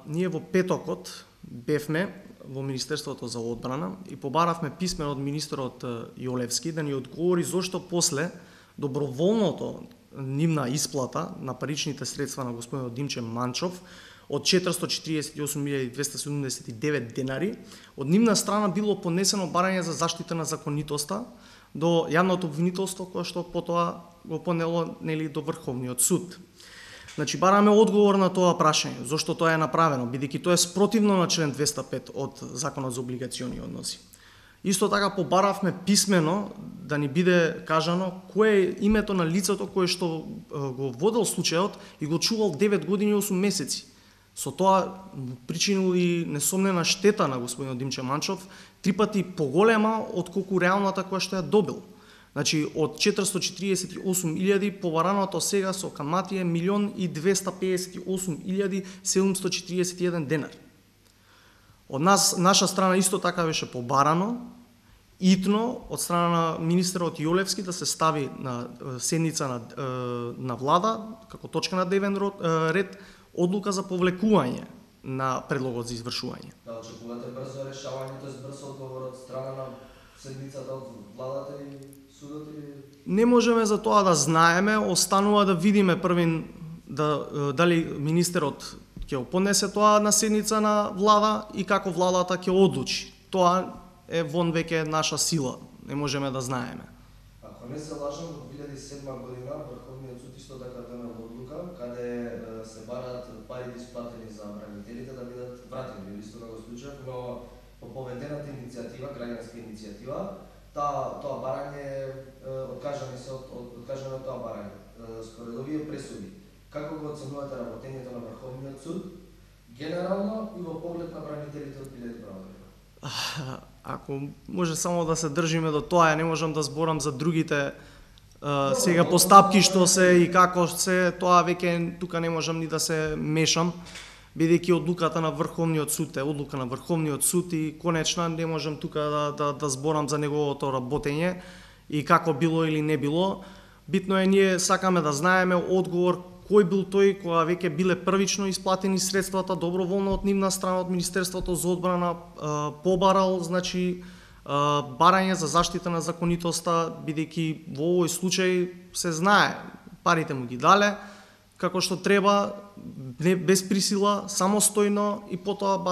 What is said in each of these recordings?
ние во петокот бевме во Министерството за одбрана и побаравме писмен од министерот Јолевски да ни одговори зошто после доброволното нивна исплата на паричните средства на господинот Димче Манчов од 448.279 денари, од нивна страна било понесено барање за заштита на законитоста до јавното обвинителство, кое што потоа го понело до Врховниот суд. Значи, бараме одговор на тоа прашање, зошто тоа е направено, бидејќи тоа е спротивно на член 205 од Законот за облигациони односи. Исто така побаравме писмено да ни биде кажано кое е името на лицето кое што го водел случајот и го чувал 9 години и 8 месеци. Со тоа причинил и несомнена штета на господинот Димче Манчов, 3 пати поголема од колку реалната која што ја добил. Значи, од 448.000 побараното сега со камати е 1.258.741 денар. Од наша страна исто така беше побарано, итно од страна на министерот Јолевски да се стави на седница на влада, како точка на дневен ред, одлука за повлекување на предлогот за извршување. Да очекувате брзо решавање, тоест брз одговор од страна на седницата од владата и судот или? Не можеме за тоа да знаеме, останува да видиме првин дали министерот ќе понесе тоа на седница на влада и како владата ќе одлучи. Тоа е вон веќе наша сила, не можеме да знаеме. Ако не се лажам, во 2007 година Врховниот суд исто така донел одлука каде се бараат парите исплатени за бранителите да бидат вратени или исто како случај, но по поведената иницијатива, граѓанска иницијатива, тоа барање откажано тоа барање. Според овие пресуди, како го оценувате работењето на Врховниот суд генерално и во поглед на бранителите од Билет Браудер? Ако може само да се држиме до тоа, не можам да зборам за другите сега постапки што се и како се, тоа веќе тука не можам ни да се мешам, бидејќи одлуката на Врховниот суд е одлука на Врховниот суд и конечна не можам тука да зборам за неговото работење и како било или не било. Битно е ние сакаме да знаеме одговор кој бил тој кога веќе биле првично исплатени средствата доброволно од нивна страна од Министерството за одбрана, побарал, значи барање за заштита на законитоста, бидејќи во овој случај се знае, парите му ги дале како што треба, без присила, самостојно и потоа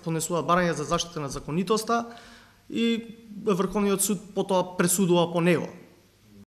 понесуваат барање за заштита на законитоста и Врховниот суд потоа пресудува по него.